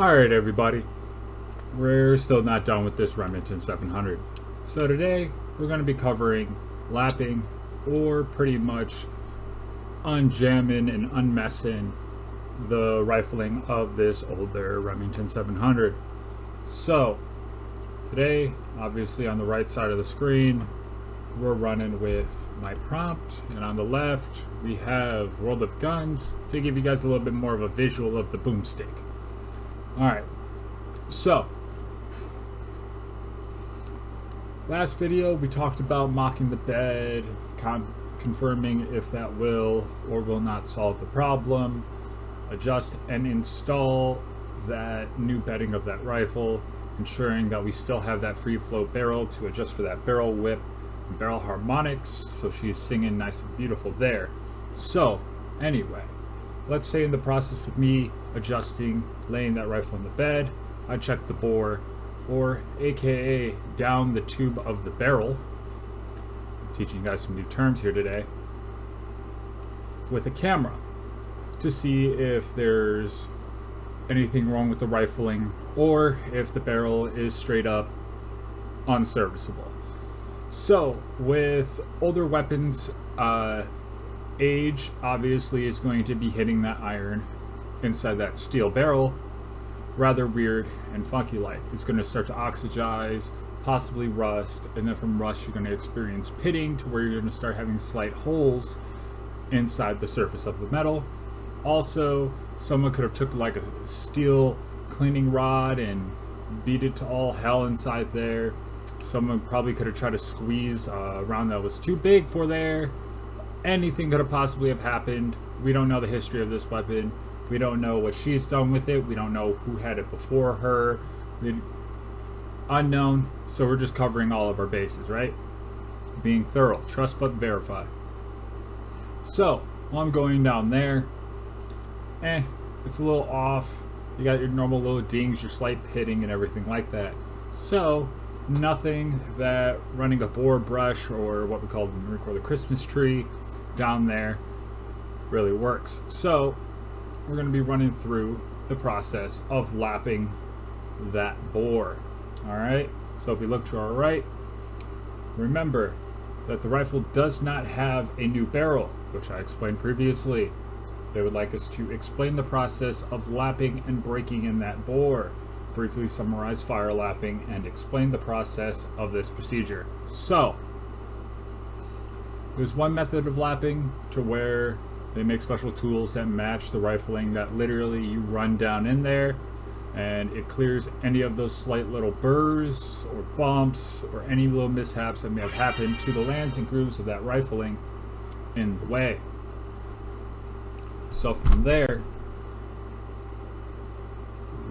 Alright everybody, we're still not done with this Remington 700. So today we're going to be covering lapping, or pretty much unjamming and unmessing the rifling of this older Remington 700. So today, obviously on the right side of the screen, we're running with my prompt, and on the left we have World of Guns to give you guys a little bit more of a visual of the boomstick. Alright, so last video we talked about mocking the bed, confirming if that will or will not solve the problem, adjust and install that new bedding of that rifle, ensuring that we still have that free flow barrel to adjust for that barrel whip and barrel harmonics, so she's singing nice and beautiful there. So anyway, let's say in the process of me adjusting, laying that rifle in the bed, I check the bore, or aka down the tube of the barrel. I'm teaching you guys some new terms here today, with a camera to see if there's anything wrong with the rifling or if the barrel is straight up unserviceable. So with older weapons, age obviously is going to be hitting that iron inside that steel barrel rather weird and funky like. It's going to start to oxidize, possibly rust, and then from rust you're going to experience pitting to where you're going to start having slight holes inside the surface of the metal. Also, someone could have took like a steel cleaning rod and beat it to all hell inside there. Someone probably could have tried to squeeze a round that was too big for there. Anything could have possibly have happened. We don't know the history of this weapon. We don't know what she's done with it. We don't know who had it before her. Unknown. So we're just covering all of our bases, right? Being thorough. Trust but verify. So while I'm going down there, it's a little off. You got your normal little dings, your slight pitting and everything like that. So nothing that running a bore brush, or what we call in the Marine Corps the Christmas tree, down there really works. So we're going to be running through the process of lapping that bore. Alright, so if we look to our right, remember that the rifle does not have a new barrel, which I explained previously. They would like us to explain the process of lapping and breaking in that bore, briefly summarize fire lapping, and explain the process of this procedure. So there's one method of lapping to where they make special tools that match the rifling, that literally you run down in there and it clears any of those slight little burrs or bumps or any little mishaps that may have happened to the lands and grooves of that rifling in the way. So from there,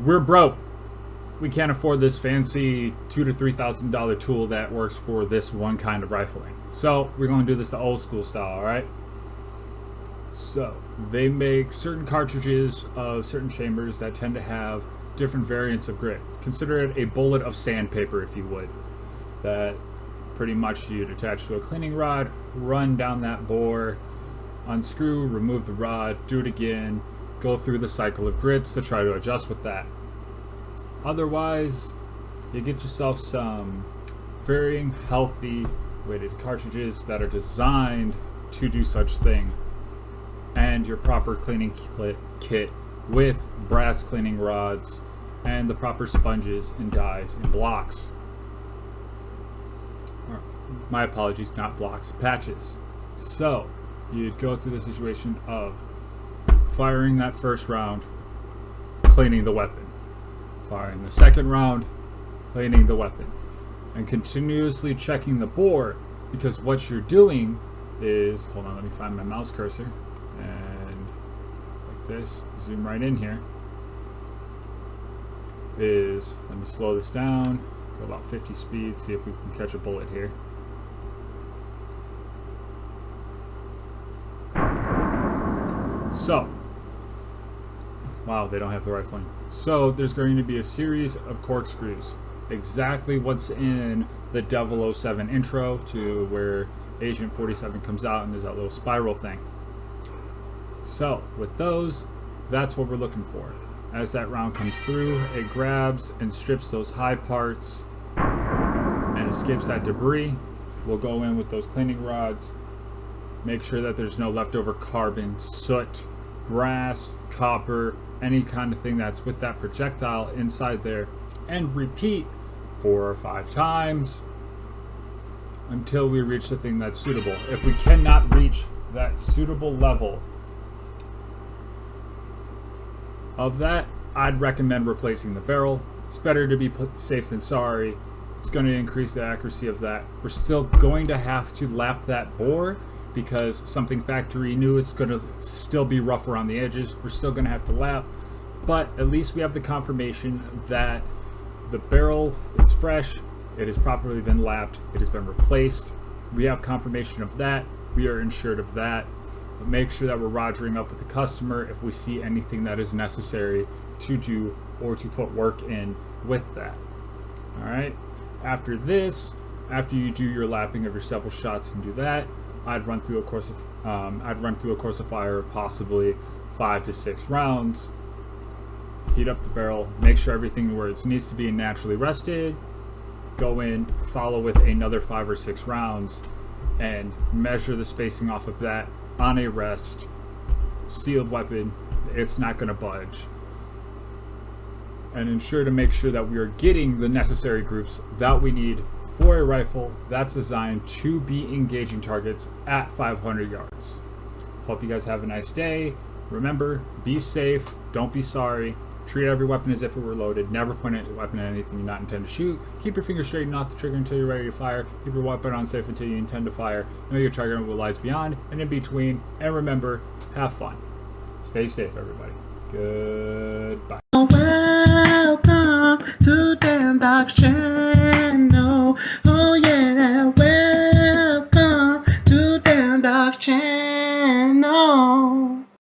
we're broke. We can't afford this fancy $2,000 to $3,000 tool that works for this one kind of rifling. So we're going to do this the old school style, alright? So they make certain cartridges of certain chambers that tend to have different variants of grit. Consider it a bullet of sandpaper, if you would. That pretty much you'd attach to a cleaning rod, run down that bore, unscrew, remove the rod, do it again, go through the cycle of grits to try to adjust with that. Otherwise, you get yourself some varying healthy weighted cartridges that are designed to do such thing, and your proper cleaning kit with brass cleaning rods and the proper sponges and dyes and blocks. My apologies, not blocks, patches. So you'd go through the situation of firing that first round, cleaning the weapon, firing the second round, cleaning the weapon, and continuously checking the bore, because what you're doing is, hold on, let me find my mouse cursor, and like this, zoom right in here, is, let me slow this down, go about 50 speed, see if we can catch a bullet here. So, wow, they don't have the rifling. So there's going to be a series of corkscrews, exactly what's in the 007 intro, to where Agent 47 comes out and there's that little spiral thing. So with those, that's what we're looking for. As that round comes through, it grabs and strips those high parts and escapes that debris. We'll go in with those cleaning rods, make sure that there's no leftover carbon, soot, brass, copper, any kind of thing that's with that projectile inside there, and repeat 4 or 5 times until we reach the thing that's suitable. If we cannot reach that suitable level of that, I'd recommend replacing the barrel. It's better to be safe than sorry. It's going to increase the accuracy of that. We're still going to have to lap that bore because something factory new, it's going to still be rough around the edges. We're still going to have to lap, but at least we have the confirmation that the barrel is fresh, it has properly been lapped, it has been replaced. We have confirmation of that. We are insured of that. But make sure that we're rogering up with the customer if we see anything that is necessary to do or to put work in with that. All right. After this, after you do your lapping of your several shots and do that, I'd run through a course of fire of possibly 5 to 6 rounds. Heat up the barrel, make sure everything where it needs to be naturally rested. Go in, follow with another 5 or 6 rounds, and measure the spacing off of that on a rest. Sealed weapon, it's not going to budge. And ensure to make sure that we are getting the necessary groups that we need for a rifle that's designed to be engaging targets at 500 yards. Hope you guys have a nice day. Remember, be safe, don't be sorry. Treat every weapon as if it were loaded. Never point a weapon at anything you not intend to shoot. Keep your fingers straight and off the trigger until you're ready to fire. Keep your weapon unsafe until you intend to fire. Know your target and what lies beyond and in between. And remember, have fun. Stay safe, everybody. Goodbye. Welcome to Dan Doc's channel.